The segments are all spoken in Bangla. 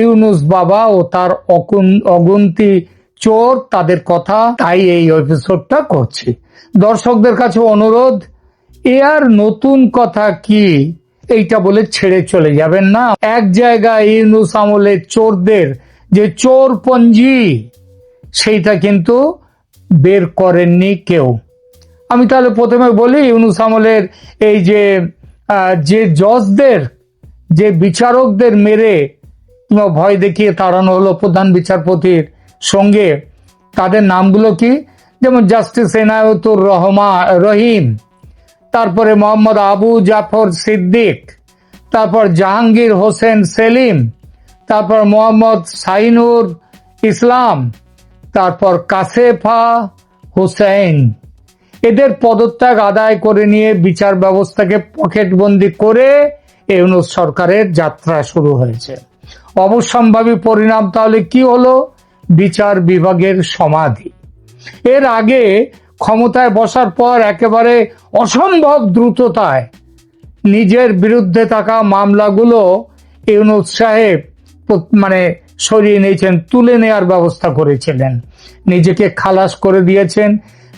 ইউনুস বাবা ও তার অগুন্তি চোর, তাদের কথা, তাই এই এপিসোডটা করছি। দর্শকদের কাছে অনুরোধ, এ আর নতুন কথা কি এইটা বলে ছেড়ে চলে যাবেন না। এক জায়গায় ইউনুস আমলের চোরদের যে চোরপঞ্জি, সেইটা কিন্তু বের করেননি কেউ। আমি তাহলে প্রথমে বলি, ইউনুস আমলের এই যে জজদের, যে বিচারকদের মেরে কিংবা ভয় দেখিয়ে তাড়ানো হলো প্রধান বিচারপতির সঙ্গে, তাদের নামগুলো কি? যেমন জাস্টিস এনায়েতুর রহিম, তারপরে মোহাম্মদ আবু জাফর সিদ্দিক, তারপর জাহাঙ্গীর হোসেন সেলিম, তারপর মোহাম্মদ সাইনুর ইসলাম, তারপর কাসেফা হুসাইন। এদের পদত্যাগ আদায় করে নিয়ে বিচার ব্যবস্থাকে পকেটবন্দি করে ইউনূস সরকারের যাত্রা শুরু হয়েছে। অবশ্যম্ভাবী পরিণাম তাহলে কি হলো? বিচার বিভাগের সমাধি। এর আগে ক্ষমতায় বসার পর একেবারে অসম্ভব দ্রুততায় নিজের বিরুদ্ধে থাকা মামলাগুলো ইউনূস সাহেব সরিয়ে নিয়েছেন, তুলে নেওয়ার ব্যবস্থা করেছিলেন, নিজেকে খালাস করে দিয়েছেন।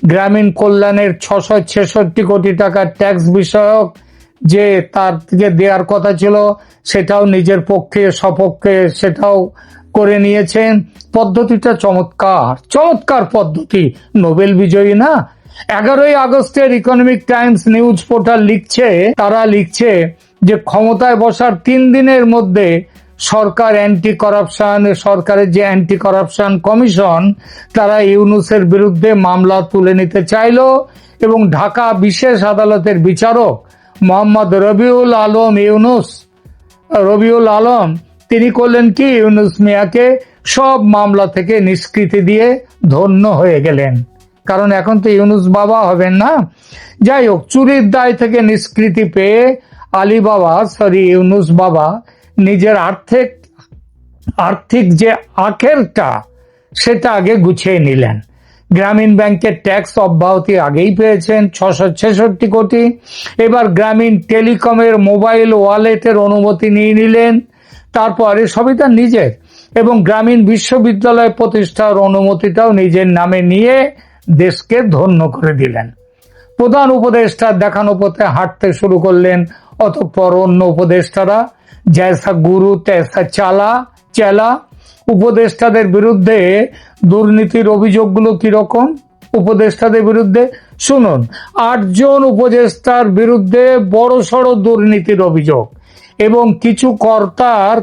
গ্রামীণ কল্যাণের 666 কোটি টাকার ট্যাক্স বিষয়ক যে তার থেকে দেওয়ার কথা ছিল, সেটাও নিজের পক্ষে সপক্ষে সেটাও করে নিয়েছেন। পদ্ধতিটা চমৎকার, চমৎকার পদ্ধতি, নোবেল বিজয়ী না? 11ই আগস্টের ইকোনমিক টাইমস নিউজ পোর্টাল লিখছে, তারা লিখছে যে ক্ষমতায় বসার 3 দিনের মধ্যে সরকারের যে অ্যান্টি কারাপশন কমিশন, তারা ইউনূসের বিরুদ্ধে মামলা তুলে নিতে চাইল এবং ঢাকা বিশেষ আদালতের বিচারক মোহাম্মদ রবিউল আলম তিনি করলেন কি, ইউনূস মিয়াকে সব মামলা থেকে নিষ্কৃতি দিয়ে ধন্য হয়ে গেলেন। কারণ এখন তো ইউনূস বাবা হবেন না। যাই হোক, চুরির দায় থেকে নিষ্কৃতি পেয়ে ইউনূস বাবা নিজের আর্থিক যে আখেরটা সেটা আগে গুছিয়ে নিলেন। গ্রামীণ ব্যাংকের ট্যাক্স অব্যাহতি আগেই পেয়েছেন 666 কোটি। এবার গ্রামীণ টেলিকমের মোবাইল ওয়ালেটের অনুমতি নিয়ে নিলেন। তারপরে সবই তার নিজের, এবং গ্রামীণ বিশ্ববিদ্যালয় প্রতিষ্ঠার অনুমতিটাও নিজের নামে নিয়ে দেশকে ধন্য করে দিলেন। প্রধান উপদেষ্টার দেখানো পথে হাঁটতে শুরু করলেন। অতঃপর অন্য উপদেষ্টারা জৈসা গুরু তৈসা চেলা। উপদেষ্টাদের বিরুদ্ধে দুর্নীতির অভিযোগগুলো কিরকম? উপদেষ্টাদের বিরুদ্ধে শুনুন, 8 জন উপদেষ্টার বিরুদ্ধে বড়সড় দুর্নীতির অভিযোগ এবং কিছু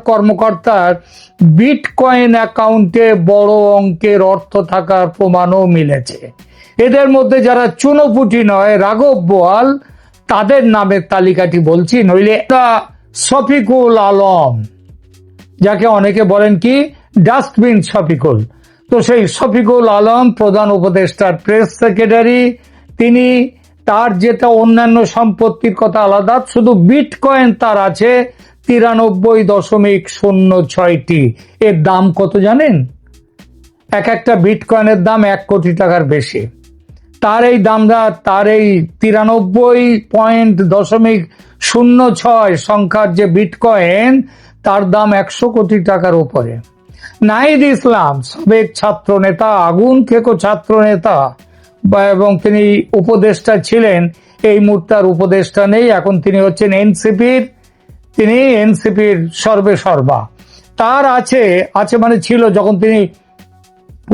কর্মকর্তার বিটকয়েন অ্যাকাউন্টে বড় অঙ্কের অর্থ থাকার প্রমাণও মিলেছে। এদের মধ্যে যারা চুনোপুটি নয়, রাঘব বোয়াল, তাদের নামের তালিকাটি বলছি, নইলে শফিকুল আলম, যাকে অনেকে বলেন কি ডাস্টবিন শফিকুল, তো সেই শফিকুল আলম প্রধান উপদেষ্টার প্রেস সেক্রেটারি, তিনি, তার যেটা অন্যান্য সম্পত্তির কথা আলাদা, শুধু বিটকয়েন তার আছে 93.06টি। এর দাম কত জানেন? এক একটা বিটকয়েনের দাম 1 কোটি টাকার বেশি। তার এই 93.06 সংখ্যার যে বিটকয়েন, তার দাম 100 কোটি টাকার উপরে। নাহিদ ইসলাম, সাবেক ছাত্র নেতা, আগুন খেকো ছাত্র নেতা, এবং তিনি উপদেষ্টা ছিলেন, এই মুহূর্তে উপদেষ্টা নেই, এখন তিনি হচ্ছেন এনসিপির সর্বেসর্বা। তার আছে ছিল, যখন তিনি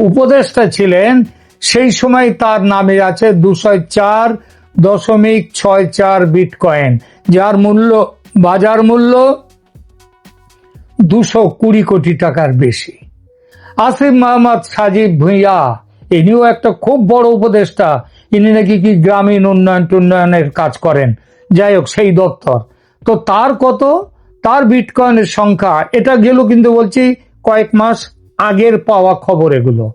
উপদেষ্টা ছিলেন সেই সময় তার নামে আছে 204.64 বিটকয়েন, যার বাজার মূল্য 220 কোটি টাকার বেশি। আসিফ মোহাম্মদ সাজিব ভুঁইয়া, ইনিও একটা খুব বড় উপদেষ্টা, ইনি নাকি কি গ্রামীণ উন্নয়নের কাজ করেন, যাই হোক সেই দপ্তর। তো তার কত? তার বিটকয়েনের সংখ্যা, এটা গেল কিন্তু বলছি কয়েক মাস আগের পাওয়া খবর এগুলো,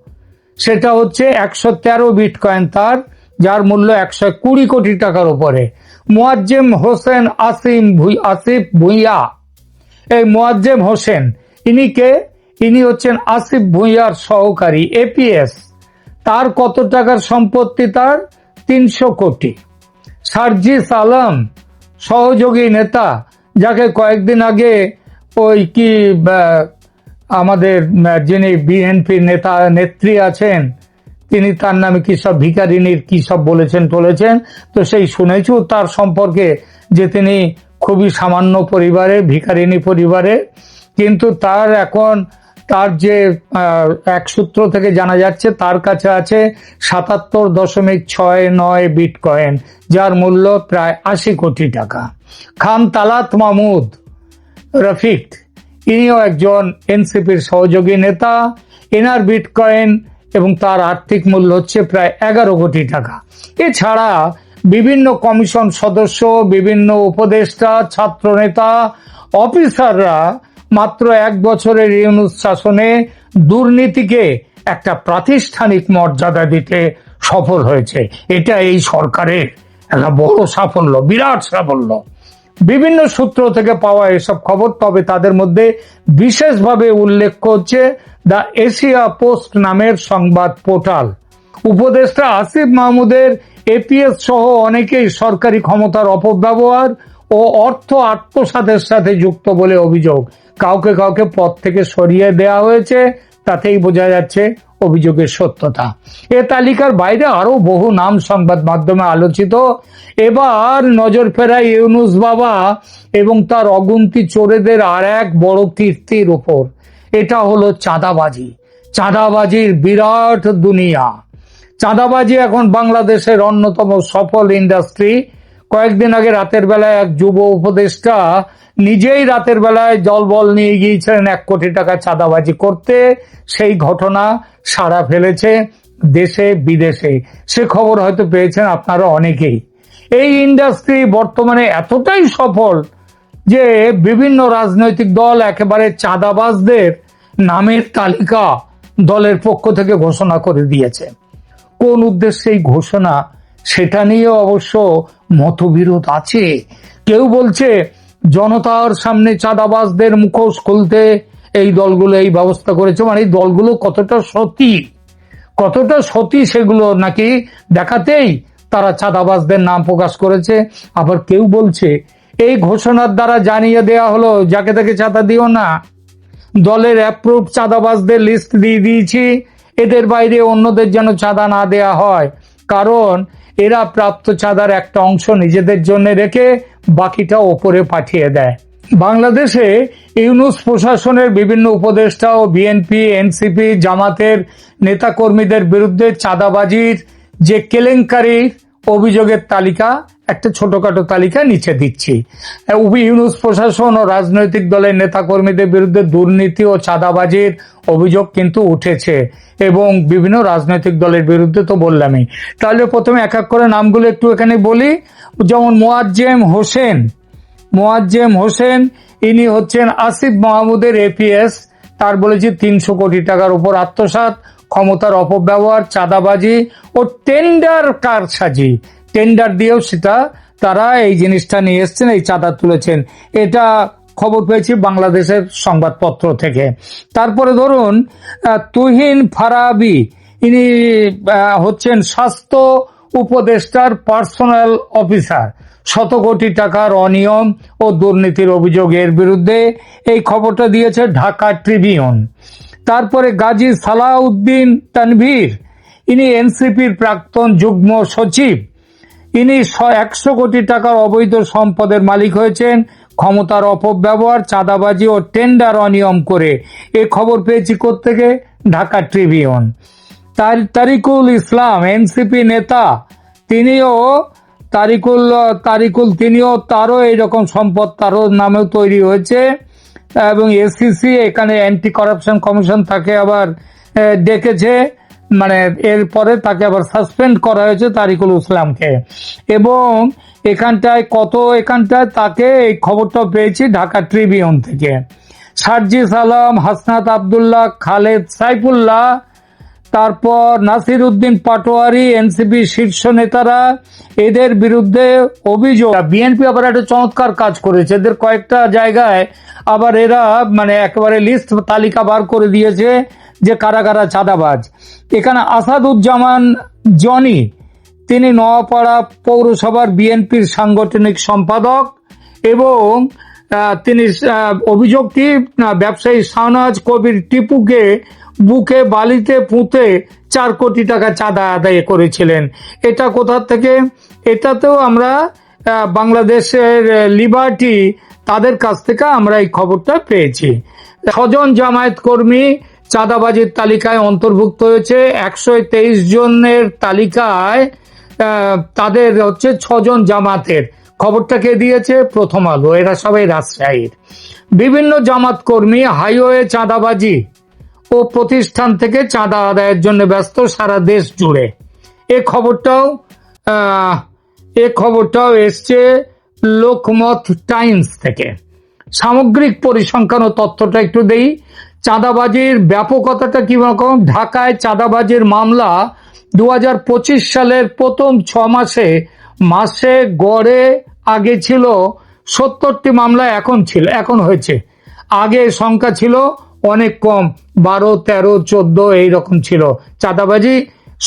সেটা হচ্ছে 113 বিটকয়েন তার, যার মূল্য 120 কোটি টাকার উপরে। মোয়াজ্জেম হোসেন আসিফ ভুঁইয়া, এই মোয়াজ্জেম হোসেন, ইনি হচ্ছেন আসিফ ভুঁইয়ার সহকারী এপিএস। তার কত টাকার সম্পত্তি? তার 300 কোটি। সার্জিস আলম, সহযোগী নেতা, যাকে কয়েকদিন আগে আমাদের যিনি বিএনপি নেত্রী আছেন, তিনি তার নামে কি সব ভিখারিনীর কি সব বলেছেন তো সেই শুনেছি তার সম্পর্কে যে তিনি খুবই সামান্য পরিবারে, ভিখারিনী পরিবারে, কিন্তু তার যে এক সূত্র থেকে জানা যাচ্ছে তার কাছে আছে 77.69 বিটকয়েন, যার মূল্য প্রায় 80 কোটি টাকা। খান তালাত মাহমুদ রফিক, ইনিও একজন এনসিপির সহযোগী নেতা। এনার বিটকয়েন এবং তার আর্থিক মূল্য হচ্ছে প্রায় 11 কোটি টাকা। এছাড়া বিভিন্ন কমিশন সদস্য, বিভিন্ন উপদেষ্টা, ছাত্রনেতা, অফিসাররা মাত্র 1 বছরের ইউনূস শাসনে দুর্নীতিকে একটা প্রাতিষ্ঠানিক মর্যাদা দিতে সফল হয়েছে। এটা এই সরকারের একটা বড় সাফল্য, বিরাট সাফল্য। বিভিন্ন সূত্র থেকে পাওয়া এসব খবর, তবে তাদের মধ্যে বিশেষভাবে উল্লেখ হচ্ছে দ্য এশিয়া পোস্ট নামের সংবাদ পোর্টাল। উপদেষ্টা আসিফ মাহমুদের এপিএস সহ অনেকেই সরকারি ক্ষমতার অপব্যবহার ও অর্থ আত্মসাতের সাথে যুক্ত বলে অভিযোগ। কাউকে কাউকে পদ থেকে সরিয়ে দেওয়া হয়েছে, তাতেই বোঝা যাচ্ছে অভিযোগের সত্যতা। এ তালিকার বাইরে আরো বহু নাম সংবাদ মাধ্যমে আলোচিত। এবার নজর ফেরায় ইউনূস বাবা এবং তার অগুন্তি চোরেদের আর এক বড় কীর্তির উপর। এটা হলো চাঁদাবাজি। চাঁদাবাজির বিরাট দুনিয়া। চাঁদাবাজি এখন বাংলাদেশের অন্যতম সফল ইন্ডাস্ট্রি। কয়েকদিন আগে রাতের বেলায় এক যুব উপদেষ্টা নিজেই রাতের বেলায় জলবল নিয়ে গিয়েছিলেন 1 কোটি টাকা চাঁদাবাজি করতে। সেই ঘটনা সাড়া ফেলেছে দেশে বিদেশে। সে খবর হয়তো পেয়েছেন আপনারা অনেকেই। এই ইন্ডাস্ট্রি বর্তমানে এতটাই সফল যে বিভিন্ন রাজনৈতিক দল একেবারে চাঁদাবাজদের নামের তালিকা দলের পক্ষ থেকে ঘোষণা করে দিয়েছে। কোন উদ্দেশ্যে এই ঘোষণা, সেটা নিয়ে অবশ্য মতবিরোধ আছে। কেউ বলছে জনতার সামনে চাঁদাবাজদের মুখোশ খুলতে এই দলগুলো এই ব্যবস্থা করেছে, মানে এই দলগুলো কতটা সতী সেগুলো নাকি দেখাতেই তারা চাঁদাবাজদের নাম প্রকাশ করেছে। আবার কেউ বলছে এই ঘোষণার দ্বারা জানিয়ে দেয়া হলো যাকে তাকে চাঁদা দিও না, দলের অ্যাপ্রুভ চাঁদাবাজদের লিস্ট দিয়ে দিয়েছি, এদের বাইরে অন্যদের যেন চাঁদা না দেয়া হয়, কারণ এরা প্রাপ্ত চাঁদার একটা অংশ নিজেদের জন্য রেখে বাকিটা ওপরে পাঠিয়ে দেয়। বাংলাদেশে ইউনূস প্রশাসনের বিভিন্ন উপদেষ্টা ও বিএনপি, এনসিপি, জামাতের নেতাকর্মীদের বিরুদ্ধে চাঁদাবাজির যে কেলেঙ্কারির অভিযোগের তালিকা, একটা ছোটখাটো তালিকা নিচে দিচ্ছি। ইউনূস প্রশাসন ও রাজনৈতিক দলের নেতাকর্মীদের বিরুদ্ধে দুর্নীতি ও চাঁদাবাজির অভিযোগ কিন্তু উঠেছে এবং বিভিন্ন রাজনৈতিক দলের বিরুদ্ধে তো বললামই। তাহলে প্রথমে এক এক করে নামগুলো একটু এখানে বলি। যেমন মোয়াজ্জেম হোসেন, ইনি হচ্ছেন আসিফ মাহমুদের এপিএস। তার বলেছি 300 কোটি টাকার উপর আত্মসাৎ, ক্ষমতার অপব্যবহার, চাঁদাবাজি ও টেন্ডার কারসাজি। টেন্ডার দিয়েও তারা এই জিনিসটা নিয়ে এসছেন, এই চাঁদা তুলেছেন। এটা খবর পেয়েছি বাংলাদেশের সংবাদপত্র থেকে। তারপরে ধরুন তুহিন ফারাবি, ইনি হচ্ছেন স্বাস্থ্য উপদেষ্টার পার্সোনাল অফিসার। 100 কোটি টাকার অনিয়ম ও দুর্নীতির অভিযোগের বিরুদ্ধে এই খবরটা দিয়েছে ঢাকা ট্রিবিউন। তারপরে গাজী সালাউদ্দিন তানভীর, ইনি এনসিপির প্রাক্তন যুগ্ম সচিব। ইনি 100 কোটি টাকার অবৈধ সম্পদের মালিক হয়েছেন ক্ষমতার অপব্যবহার, চাঁদাবাজি ও টেন্ডার অনিয়ম করে। এ খবর পেয়েছি কোত্থেকে? ঢাকা ট্রিবিউন। তারিকুল ইসলাম, এনসিপি নেতা, তিনিও তারও এইরকম সম্পদ তারও নামেও তৈরি হয়েছে এবং এসিসি এখানে অ্যান্টি কারাপশন কমিশন তাকে আবার ডেকেছে, মানে এরপরে তাকে আবার সাসপেন্ড করা হয়েছে তারিকুল ইসলামকে। এবং এখানটায় তাকে এই খবরটা পেয়েছি ঢাকা ট্রিবিউন থেকে। সার্জিস আলম, হাসনাত আবদুল্লাহ, খালেদ সাইফুল্লাহ, তারপর নাসির উদ্দিন পাটোয়ারি, এনসিপি শীর্ষ নেতারা, এদের বিরুদ্ধে অভিযোগ। বিএনপি আবার একটা চমৎকার কাজ করেছে, এদের কয়েকটা জায়গায় আবার এরা মানে একেবারে লিস্ট তালিকা বার করে দিয়েছে যে কারা কারা চাঁদাবাজ। এখানে আসাদুজ্জামান জনি, তিনি নোয়াপাড়া পৌরসভার বিএনপির সাংগঠনিক সম্পাদক এবং তিনি অভিযোগটি ব্যবসায়ী শাহনাজ কবির টিপুকে বুকে বালিতে পুঁতে 4 কোটি টাকা চাঁদা আদায় করেছিলেন। এটা কোথা থেকে? এটাতেও আমরা বাংলাদেশের লিবার্টি তাদের কাছ থেকে আমরা এই খবরটা পেয়েছি। 6 জন জামায়াত কর্মী চাঁদাবাজির তালিকায় অন্তর্ভুক্ত হয়েছে। 123 জনের তালিকায় তাদের হচ্ছে 6 জন জামাতের। খবরটা কে দিয়েছে? প্রথম আলো। এরা সবাই রাজশাহীর। বিভিন্ন জামাত কর্মী হাইওয়ে চাঁদাবাজি ও প্রতিষ্ঠান থেকে চাঁদা আদায়ের জন্য ব্যস্ত সারা দেশ জুড়ে। এ খবরটাও এসছে লোকমত টাইমস থেকে। সামগ্রিক পরিসংখ্যান ও তথ্যটা একটু দেই। চাঁদাবাজির ব্যাপকতাটা কিরকম? ঢাকায় চাঁদাবাজির মামলা 2025 সালের প্রথম 6 মাসে গড়ে আগে ছিল 70টি মামলা, এখন হয়েছে। আগে সংখ্যা ছিল অনেক কম, 12, 13, 14 এইরকম ছিল। চাঁদাবাজি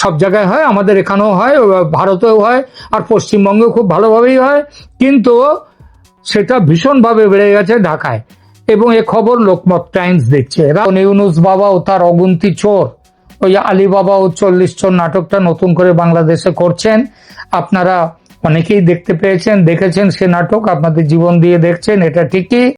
সব জায়গায় হয়, আমাদের এখানেও হয়, ভারতেও হয়, আর পশ্চিমবঙ্গেও খুব ভালোভাবেই হয়, কিন্তু সেটা ভীষণভাবে বেড়ে গেছে ঢাকায়। এবং এ খবর লোকমত টাইমস দিচ্ছে। ইউনুস বাবা ও তার অগুন্তি চোর, ওই আলীবাবা ও 40 চোর নাটকটা নতুন করে বাংলাদেশে করছেন। আপনারা অনেকেই দেখেছেন সে নাটক, আপনাদের জীবন দিয়ে দেখছেন, এটা ঠিকই।